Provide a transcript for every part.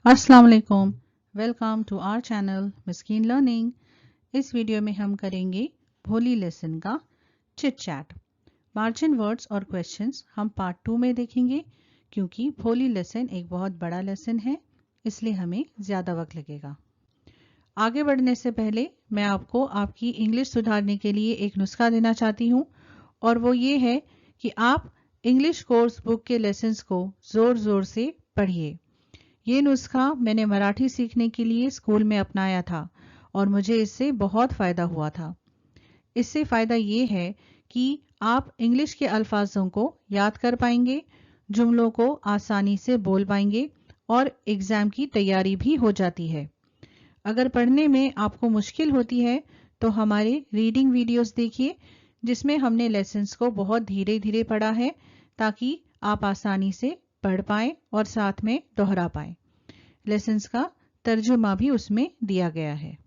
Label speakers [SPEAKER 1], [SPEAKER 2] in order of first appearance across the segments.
[SPEAKER 1] अस्सलाम वालेकुम, welcome to our channel Miskeen learning. इस वीडियो में हम करेंगे भोली लेसन का चिट चैट। मार्जिन वर्ड्स और क्वेश्चंस हम पार्ट 2 में देखेंगे क्योंकि भोली लेसन एक बहुत बड़ा लेसन है, इसलिए हमें ज़्यादा वक्त लगेगा। आगे बढ़ने से पहले मैं आपको आपकी इंग्लिश सुधारने के लिए एक नुस्खा देना चाहती हूँ और वो ये है कि आप इंग्लिश कोर्स बुक के लेसन्स को ज़ोर ज़ोर से पढ़िए। ये नुस्खा मैंने मराठी सीखने के लिए स्कूल में अपनाया था और मुझे इससे बहुत फ़ायदा हुआ था। इससे फ़ायदा ये है कि आप इंग्लिश के अल्फाजों को याद कर पाएंगे, जुमलों को आसानी से बोल पाएंगे और एग्ज़ाम की तैयारी भी हो जाती है। अगर पढ़ने में आपको मुश्किल होती है तो हमारे रीडिंग वीडियोस देखिए, जिसमें हमने लेसन्स को बहुत धीरे धीरे पढ़ा है ताकि आप आसानी से पढ़ पाएं और साथ में दोहरा पाएं। लेसन्स का तर्जुमा भी उसमें दिया गया है।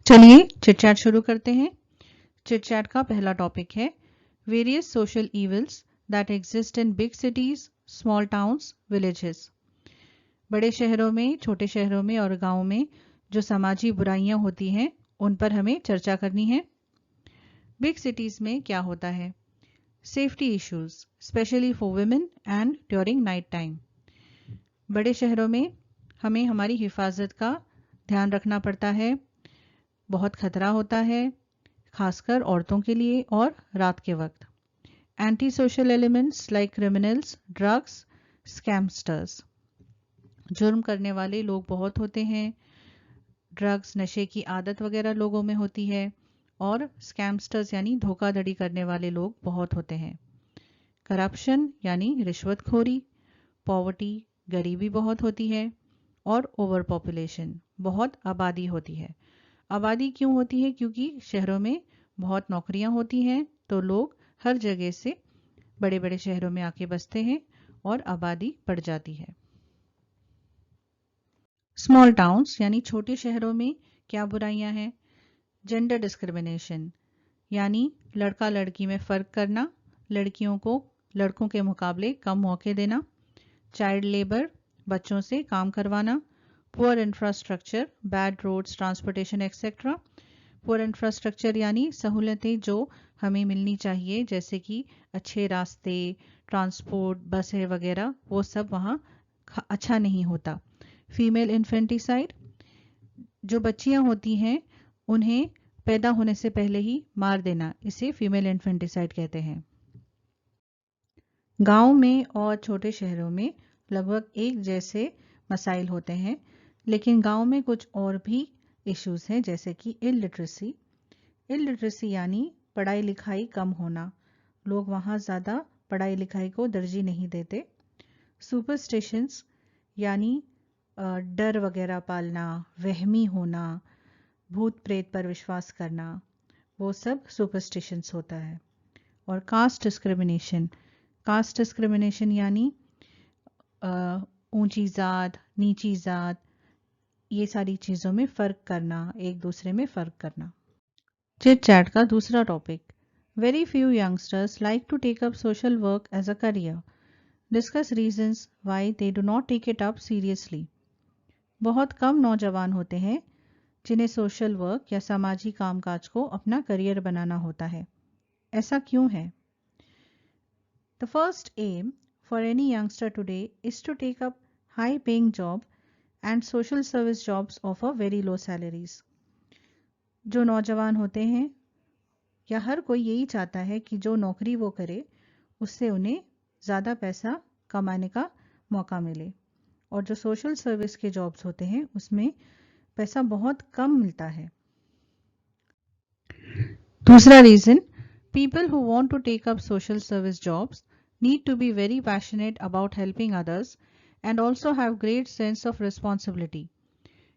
[SPEAKER 1] चलिए चिट चैट शुरू करते हैं। चिट चैट का पहला टॉपिक है various social evils that exist in big cities, small towns, villages. बड़े शहरों में, छोटे शहरों में और गांवों में जो समाजी बुराइयां होती हैं उन पर हमें चर्चा करनी है। बिग सिटीज में क्या होता है? Safety issues specially for women and during night time. बड़े शहरों में हमें हमारी हिफाजत का ध्यान रखना पड़ता है, बहुत खतरा होता है, खासकर औरतों के लिए और रात के वक्त। Anti social elements like criminals, drugs, scamsters. जुर्म करने वाले लोग बहुत होते हैं, ड्रग्स, नशे की आदत वगैरह लोगों में होती है और स्कैमस्टर्स यानी धोखाधड़ी करने वाले लोग बहुत होते हैं। करप्शन यानी रिश्वतखोरी, पॉवर्टी गरीबी बहुत होती है और ओवर पॉपुलेशन बहुत आबादी होती है। आबादी क्यों होती है? क्योंकि शहरों में बहुत नौकरियां होती हैं तो लोग हर जगह से बड़े बड़े शहरों में आके बसते हैं और आबादी बढ़ जाती है। स्मॉल टाउन्स यानी छोटे शहरों में क्या बुराइयां हैं? जेंडर डिस्क्रिमिनेशन यानी लड़का लड़की में फ़र्क करना, लड़कियों को लड़कों के मुकाबले कम मौके देना, चाइल्ड लेबर बच्चों से काम करवाना, poor infrastructure, bad roads, transportation etcetera. Poor infrastructure यानी सहूलतें जो हमें मिलनी चाहिए जैसे कि अच्छे रास्ते, ट्रांसपोर्ट, बसें वगैरह, वो सब वहाँ अच्छा नहीं होता। फीमेल इन्फेंटिसाइड, जो बच्चियाँ होती हैं उन्हें पैदा होने से पहले ही मार देना, इसे फीमेल इन्फेंटिसाइड कहते हैं। गांव में और छोटे शहरों में लगभग एक जैसे मसाइल होते हैं, लेकिन गांव में कुछ और भी इश्यूज हैं जैसे कि इलिटरेसी। इलिटरेसी यानी पढ़ाई लिखाई कम होना, लोग वहाँ ज़्यादा पढ़ाई लिखाई को तरजीह नहीं देते। सुपरस्टिशंस यानी डर वगैरह पालना, वहमी होना, भूत प्रेत पर विश्वास करना, वो सब सुपरस्टिशंस होता है। और कास्ट डिस्क्रिमिनेशन, कास्ट डिस्क्रिमिनेशन यानी ऊंची जात, नीची जात, ये सारी चीज़ों में फ़र्क करना, एक दूसरे में फ़र्क करना। चिट चैट का दूसरा topic, very few youngsters like to take up social work as a career, discuss reasons why they do not take it up seriously. बहुत कम नौजवान होते हैं जिन्हें सोशल वर्क या सामाजिक कामकाज को अपना करियर बनाना होता है। ऐसा क्यों है? The first aim for any youngster today is to take up high paying job and social service jobs offer very low salaries. जो नौजवान होते हैं या हर कोई यही चाहता है कि जो नौकरी वो करे उससे उन्हें ज़्यादा पैसा कमाने का मौका मिले, और जो सोशल सर्विस के जॉब्स होते हैं उसमें पैसा बहुत कम मिलता है। दूसरा reason, people who want to take up social service jobs need to be very passionate about helping others and also have great sense of responsibility.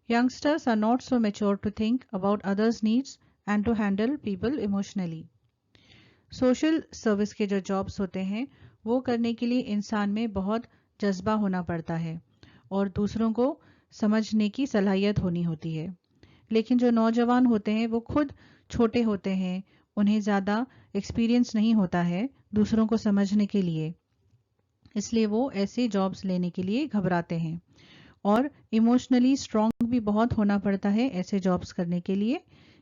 [SPEAKER 1] Youngsters are not so mature to think about others' needs and to handle people emotionally. Social service के जो jobs होते हैं वो करने के लिए इंसान में बहुत जज्बा होना पड़ता है और दूसरों को समझने की सलाहियत होनी होती है। लेकिन जो नौजवान होते हैं वो खुद छोटे होते हैं, उन्हें ज़्यादा एक्सपीरियंस नहीं होता है दूसरों को समझने के लिए, इसलिए वो ऐसे जॉब्स लेने के लिए घबराते हैं और इमोशनली स्ट्रांग भी बहुत होना पड़ता है ऐसे जॉब्स करने के लिए,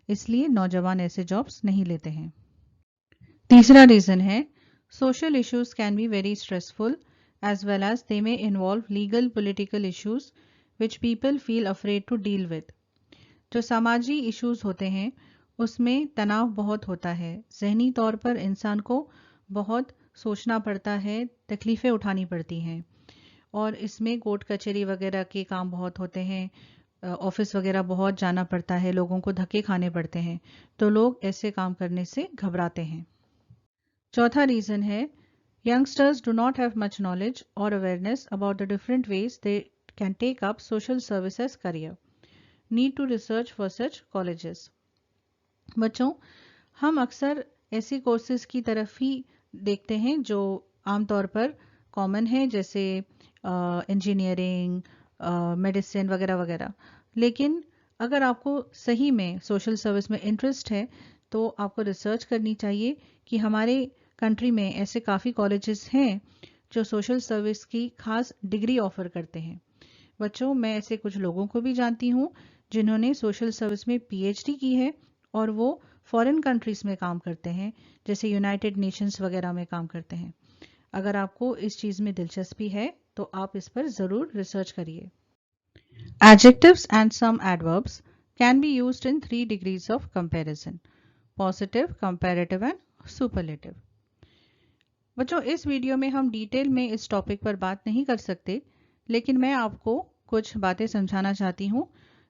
[SPEAKER 1] इसलिए नौजवान ऐसे जॉब्स नहीं लेते हैं। तीसरा रीज़न है social issues can be very stressful as well as they may involve legal political issues which people feel afraid to deal with। जो सामाजिक इश्यूज होते हैं उसमें तनाव बहुत होता है, जहनी तौर पर इंसान को बहुत सोचना पड़ता है, तकलीफ़ें उठानी पड़ती हैं और इसमें कोर्ट कचहरी वगैरह के काम बहुत होते हैं, ऑफिस वगैरह बहुत जाना पड़ता है, लोगों को धक्के खाने पड़ते हैं, तो लोग ऐसे काम करने से घबराते हैं। चौथा रीज़न है youngsters do not have much knowledge or awareness about the different ways they can take up social services career. Need to research for such colleges. बच्चों, हम अक्सर ऐसी कोर्सेज की तरफ ही देखते हैं जो आमतौर पर कॉमन है, जैसे इंजीनियरिंग, मेडिसिन वगैरह वगैरह। लेकिन अगर आपको सही में सोशल सर्विस में इंटरेस्ट है तो आपको रिसर्च करनी चाहिए कि हमारे कंट्री में ऐसे काफ़ी कॉलेजेस हैं जो सोशल सर्विस की खास डिग्री ऑफर करते हैं। बच्चों, मैं ऐसे कुछ लोगों को भी जानती हूँ जिन्होंने सोशल सर्विस में पीएचडी की है और वो फॉरेन कंट्रीज में काम करते हैं, जैसे यूनाइटेड नेशंस वगैरह में काम करते हैं। अगर आपको इस चीज़ में दिलचस्पी है तो आप इस पर ज़रूर रिसर्च करिए। Adjectives and some adverbs can be used in 3 degrees of comparison: positive, comparative and superlative। बच्चों, इस वीडियो में हम डिटेल में इस टॉपिक पर बात नहीं कर सकते, लेकिन मैं आपको कुछ बातें समझाना चाहती हूँ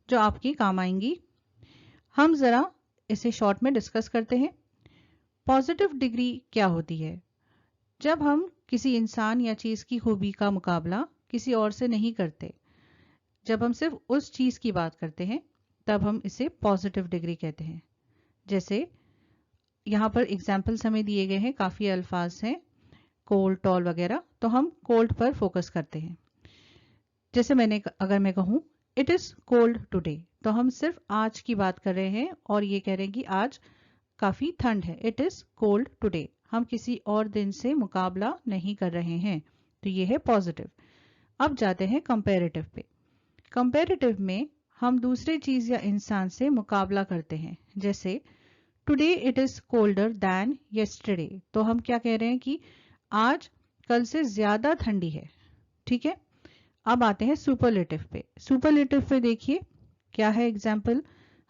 [SPEAKER 1] जो आपकी काम आएंगी। हम ज़रा इसे शॉर्ट में डिस्कस करते हैं। पॉजिटिव डिग्री क्या होती है? जब हम किसी इंसान या चीज़ की खूबी का मुकाबला किसी और से नहीं करते, जब हम सिर्फ उस चीज़ की बात करते हैं, तब हम इसे पॉजिटिव डिग्री कहते हैं। जैसे यहाँ पर एग्जाम्पल्स हमें दिए गए हैं, काफ़ी अल्फाज हैं, कोल्ड, टॉल वगैरह, तो हम कोल्ड पर फोकस करते हैं। जैसे अगर मैं कहूँ इट इज़ कोल्ड टुडे, तो हम सिर्फ आज की बात कर रहे हैं और ये कह रहे हैं कि आज काफ़ी ठंड है। इट इज़ कोल्ड टुडे, हम किसी और दिन से मुकाबला नहीं कर रहे हैं, तो ये है पॉजिटिव। अब जाते हैं कंपैरेटिव पे। कंपैरेटिव में हम दूसरे चीज़ या इंसान से मुकाबला करते हैं। जैसे today it is colder than yesterday, तो हम क्या कह रहे हैं कि आज कल से ज्यादा ठंडी है। ठीक है, अब आते हैं सुपरलेटिव पे। सुपरलेटिव पे देखिए क्या है, एग्जाम्पल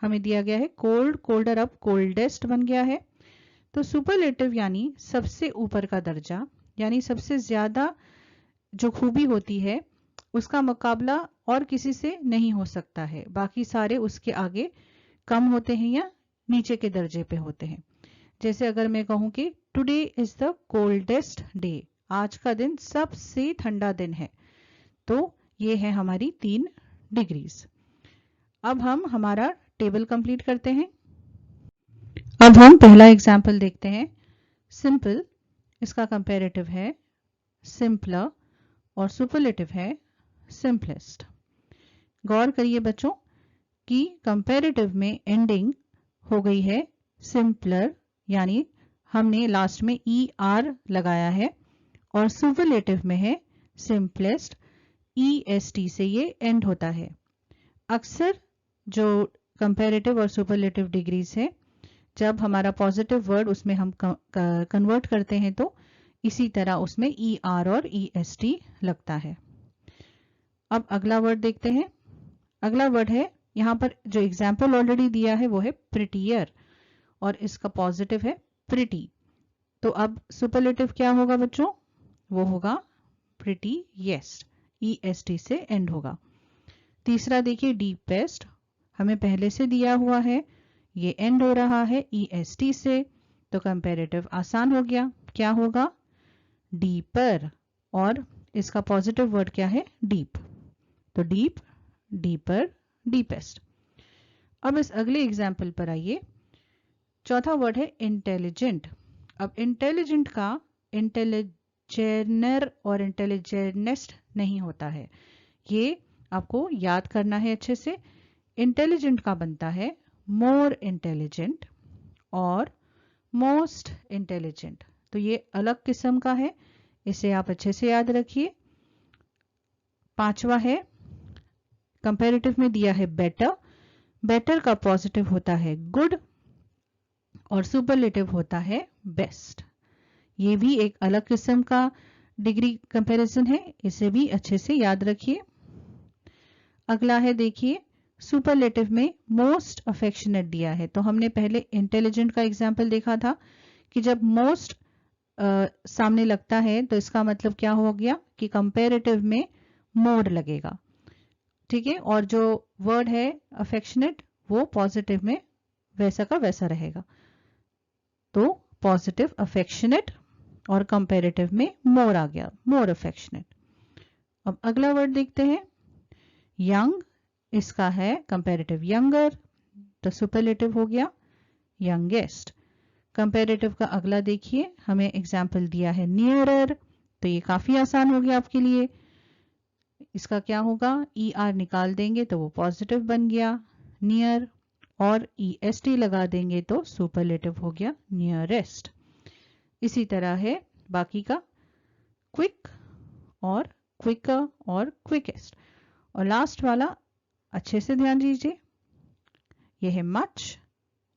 [SPEAKER 1] हमें दिया गया है कोल्ड, कोल्डर, अब कोल्डेस्ट बन गया है। तो सुपरलेटिव यानी सबसे ऊपर का दर्जा, यानी सबसे ज्यादा जो खूबी होती है उसका मुकाबला और किसी से नहीं हो सकता है, बाकी सारे उसके आगे कम होते हैं या नीचे के दर्जे पे होते हैं। जैसे अगर मैं कहूँ कि today is the coldest day, आज का दिन सबसे ठंडा दिन है, तो ये है हमारी 3 डिग्रीज। अब हम हमारा टेबल कंप्लीट करते हैं। अब हम पहला एग्जाम्पल देखते हैं। सिंपल, इसका कंपैरेटिव है सिंपलर और सुपरलेटिव है सिंपलेस्ट। गौर करिए बच्चों कि कंपैरेटिव में एंडिंग हो गई है सिंपलर, यानी हमने लास्ट में ER लगाया है, और सुपरलेटिव में है सिंपलेस्ट, EST से ये एंड होता है। अक्सर जो कंपैरेटिव और सुपरलेटिव डिग्रीज है, जब हमारा पॉजिटिव वर्ड उसमें हम कन्वर्ट करते हैं तो इसी तरह उसमें ER और EST लगता है। अब अगला वर्ड देखते हैं। अगला वर्ड है, यहाँ पर जो एग्जाम्पल ऑलरेडी दिया है वो है प्रिटियर और इसका पॉजिटिव है प्रिटी। तो अब सुपरलेटिव क्या होगा बच्चों? वो होगा प्रिटीएस्ट, EST से एंड होगा। तीसरा देखिए डीपेस्ट, हमें पहले से दिया हुआ है, ये एंड हो रहा है EST से, तो कंपैरेटिव आसान हो गया, क्या होगा? डीपर, और इसका पॉजिटिव वर्ड क्या है? डीप, तो डीप, डीपर, डीपेस्ट। अब इस अगले एग्जाम्पल पर आइए। चौथा वर्ड है इंटेलिजेंट। अब इंटेलिजेंट का इंटेलिजेनर और इंटेलिजेनेस्ट नहीं होता है, ये आपको याद करना है अच्छे से। इंटेलिजेंट का बनता है मोर इंटेलिजेंट और मोस्ट इंटेलिजेंट, तो ये अलग किस्म का है। इसे आप अच्छे से याद रखिए। 5वां है, कंपैरेटिव में दिया है बेटर। बेटर का पॉजिटिव होता है गुड और सुपरलेटिव होता है बेस्ट। ये भी एक अलग किस्म का डिग्री कंपैरिजन है, इसे भी अच्छे से याद रखिए। अगला है देखिए, सुपरलेटिव में मोस्ट अफेक्शनेट दिया है। तो हमने पहले इंटेलिजेंट का एग्जाम्पल देखा था कि जब मोस्ट सामने लगता है तो इसका मतलब क्या हो गया कि कंपैरेटिव में मोर लगेगा, ठीक है। और जो वर्ड है अफेक्शनेट वो पॉजिटिव में वैसा का वैसा रहेगा, तो पॉजिटिव अफेक्शनेट और कंपैरेटिव में मोर आ गया, मोर अफेक्शनेट। अब अगला वर्ड देखते हैं, यंग। इसका है कंपैरेटिव यंगर, तो सुपरलेटिव हो गया यंगेस्ट। कंपैरेटिव का अगला देखिए, हमें एग्जाम्पल दिया है नियरर, तो ये काफी आसान हो गया आपके लिए। इसका क्या होगा, ई आर निकाल देंगे तो वो पॉजिटिव बन गया नियर, और ई एस टी लगा देंगे तो सुपरलेटिव हो गया नियरेस्ट। इसी तरह है बाकी का, क्विक और क्विकर और क्विकेस्ट। और लास्ट वाला अच्छे से ध्यान दीजिए, यह है मच,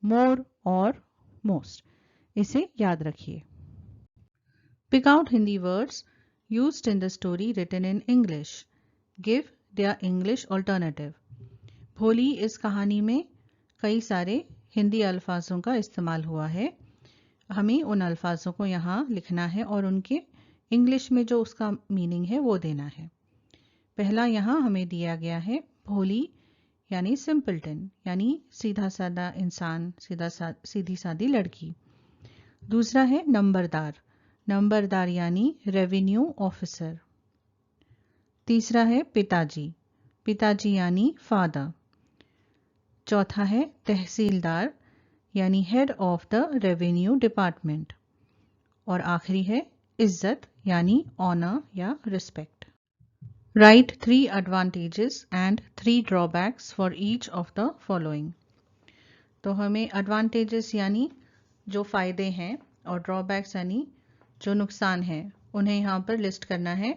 [SPEAKER 1] मोर और मोस्ट। इसे याद रखिए। Pick out Hindi words used in the story written in English, give their English alternative. Bholi इस कहानी में कई सारे हिंदी अल्फाजों का इस्तेमाल हुआ है, हमें उन अल्फाजों को यहाँ लिखना है और उनके इंग्लिश में जो उसका मीनिंग है वो देना है। पहला यहाँ हमें दिया गया है भोली यानी सिंपलटन, यानी सीधा साधा इंसान, सीधी सादी लड़की। दूसरा है नंबरदार, नंबरदार यानी रेवेन्यू ऑफिसर। तीसरा है पिताजी, पिताजी यानी फादर। चौथा है तहसीलदार यानी head of the revenue department. और आखिरी है इज्जत यानी ऑनर या respect. Write 3 advantages and 3 drawbacks for each of the following. तो हमें advantages यानी जो फायदे हैं और drawbacks यानी जो नुकसान हैं उन्हें यहाँ पर लिस्ट करना है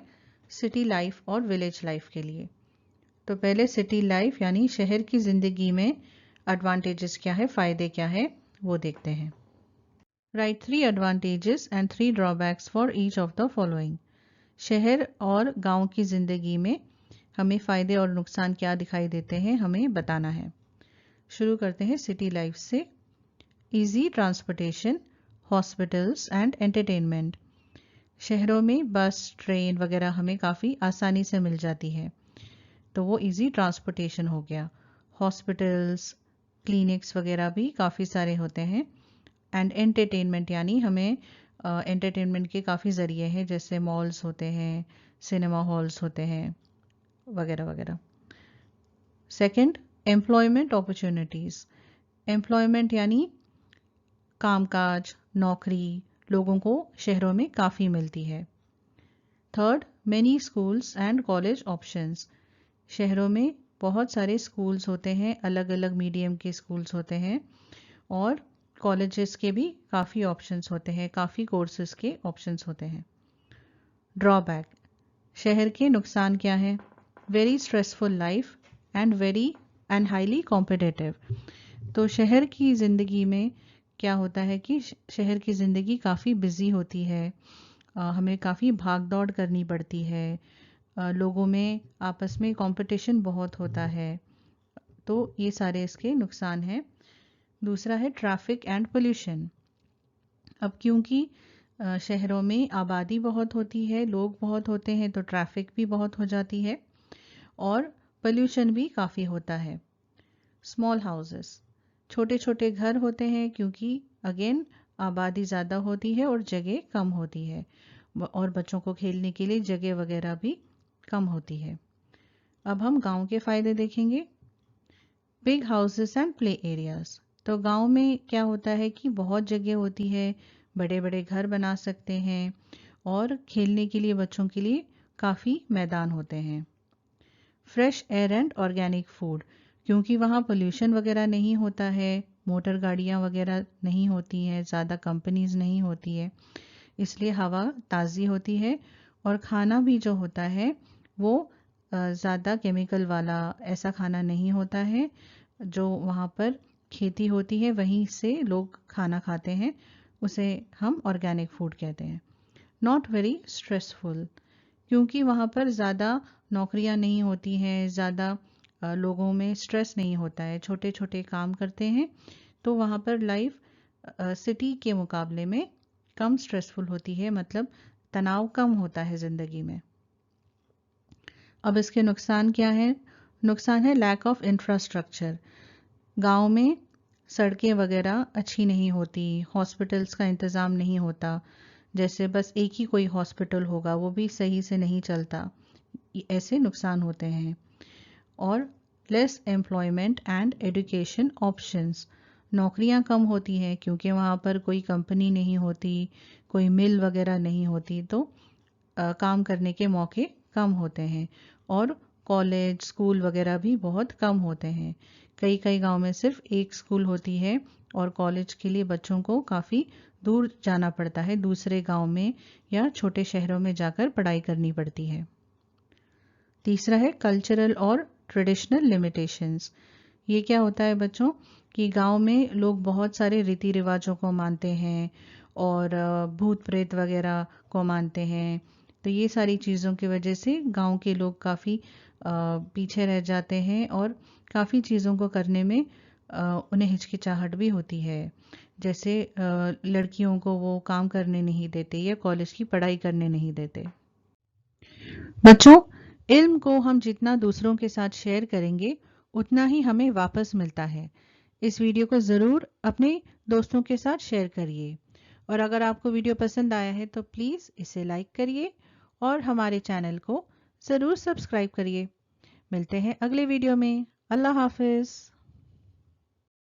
[SPEAKER 1] सिटी लाइफ और विलेज लाइफ के लिए। तो पहले सिटी लाइफ यानी शहर की जिंदगी में एडवांटेजेस क्या है, फायदे क्या है, वो देखते हैं। Write 3 advantages and 3 drawbacks for each of the following. शहर और गांव की ज़िंदगी में हमें फ़ायदे और नुकसान क्या दिखाई देते हैं हमें बताना है। शुरू करते हैं सिटी लाइफ से। Easy transportation, hospitals and entertainment. शहरों में बस, ट्रेन वगैरह हमें काफ़ी आसानी से मिल जाती है, तो वो इजी ट्रांसपोर्टेशन हो गया। हॉस्पिटल्स, क्लिनिक्स वगैरह भी काफ़ी सारे होते हैं। एंड एंटरटेनमेंट यानी हमें एंटरटेनमेंट के काफ़ी ज़रिए हैं, जैसे मॉल्स होते हैं, सिनेमा हॉल्स होते हैं वगैरह वगैरह। Second, employment opportunities. एम्प्लॉयमेंट यानी कामकाज, नौकरी लोगों को शहरों में काफ़ी मिलती है। Third, many schools and college options. शहरों में बहुत सारे स्कूल्स होते हैं, अलग अलग मीडियम के स्कूल्स होते हैं और कॉलेजेस के भी काफ़ी ऑप्शंस होते हैं, काफ़ी कोर्सेज के ऑप्शंस होते हैं। ड्रॉबैक, शहर के नुकसान क्या है, very stressful life and highly competitive. तो शहर की ज़िंदगी में क्या होता है कि शहर की ज़िंदगी काफ़ी बिजी होती है, हमें काफ़ी भाग दौड़ करनी पड़ती है, लोगों में आपस में कंपटीशन बहुत होता है, तो ये सारे इसके नुकसान हैं। दूसरा है ट्रैफिक एंड पोल्यूशन। अब क्योंकि शहरों में आबादी बहुत होती है, लोग बहुत होते हैं, तो ट्रैफिक भी बहुत हो जाती है और पोल्यूशन भी काफ़ी होता है। स्मॉल हाउसेस, छोटे छोटे घर होते हैं क्योंकि अगेन आबादी ज़्यादा होती है और जगह कम होती है और बच्चों को खेलने के लिए जगह वगैरह भी कम होती है। अब हम गांव के फ़ायदे देखेंगे। Big houses and play areas. तो गांव में क्या होता है कि बहुत जगह होती है, बड़े बड़े घर बना सकते हैं और खेलने के लिए बच्चों के लिए काफ़ी मैदान होते हैं। Fresh air and organic food, क्योंकि वहाँ पोल्यूशन वगैरह नहीं होता है, मोटर गाड़ियाँ वगैरह नहीं होती हैं, ज़्यादा कंपनीज नहीं होती है, इसलिए हवा ताज़ी होती है और खाना भी जो होता है वो ज़्यादा केमिकल वाला ऐसा खाना नहीं होता है। जो वहाँ पर खेती होती है वहीं से लोग खाना खाते हैं, उसे हम ऑर्गेनिक फूड कहते हैं। नॉट वेरी स्ट्रेसफुल, क्योंकि वहाँ पर ज़्यादा नौकरियाँ नहीं होती हैं, ज़्यादा लोगों में स्ट्रेस नहीं होता है, छोटे छोटे काम करते हैं, तो वहाँ पर लाइफ सिटी के मुकाबले में कम स्ट्रेसफुल होती है, मतलब तनाव कम होता है ज़िंदगी में। अब इसके नुकसान क्या है? नुकसान है लैक ऑफ इंफ्रास्ट्रक्चर। गांव में सड़कें वगैरह अच्छी नहीं होती, हॉस्पिटल्स का इंतज़ाम नहीं होता, जैसे बस एक ही कोई हॉस्पिटल होगा वो भी सही से नहीं चलता, ऐसे नुकसान होते हैं। और less employment and education options, नौकरियां कम होती हैं क्योंकि वहाँ पर कोई कंपनी नहीं होती, कोई मिल वगैरह नहीं होती, तो काम करने के मौके कम होते हैं। और कॉलेज स्कूल वगैरह भी बहुत कम होते हैं। कई कई गांव में सिर्फ एक स्कूल होती है और कॉलेज के लिए बच्चों को काफ़ी दूर जाना पड़ता है, दूसरे गांव में या छोटे शहरों में जाकर पढ़ाई करनी पड़ती है। तीसरा है कल्चरल और ट्रेडिशनल लिमिटेशंस। ये क्या होता है बच्चों कि गांव में लोग बहुत सारे रीति रिवाजों को मानते हैं और भूत प्रेत वगैरह को मानते हैं, तो ये सारी चीज़ों की वजह से गांव के लोग काफ़ी पीछे रह जाते हैं और काफ़ी चीज़ों को करने में उन्हें हिचकिचाहट भी होती है। जैसे लड़कियों को वो काम करने नहीं देते या कॉलेज की पढ़ाई करने नहीं देते। बच्चों, इल्म को हम जितना दूसरों के साथ शेयर करेंगे उतना ही हमें वापस मिलता है। इस वीडियो को ज़रूर अपने दोस्तों के साथ शेयर करिए और अगर आपको वीडियो पसंद आया है तो प्लीज़ इसे लाइक करिए और हमारे चैनल को ज़रूर सब्सक्राइब करिए। मिलते हैं अगले वीडियो में। अल्लाह हाफिज़।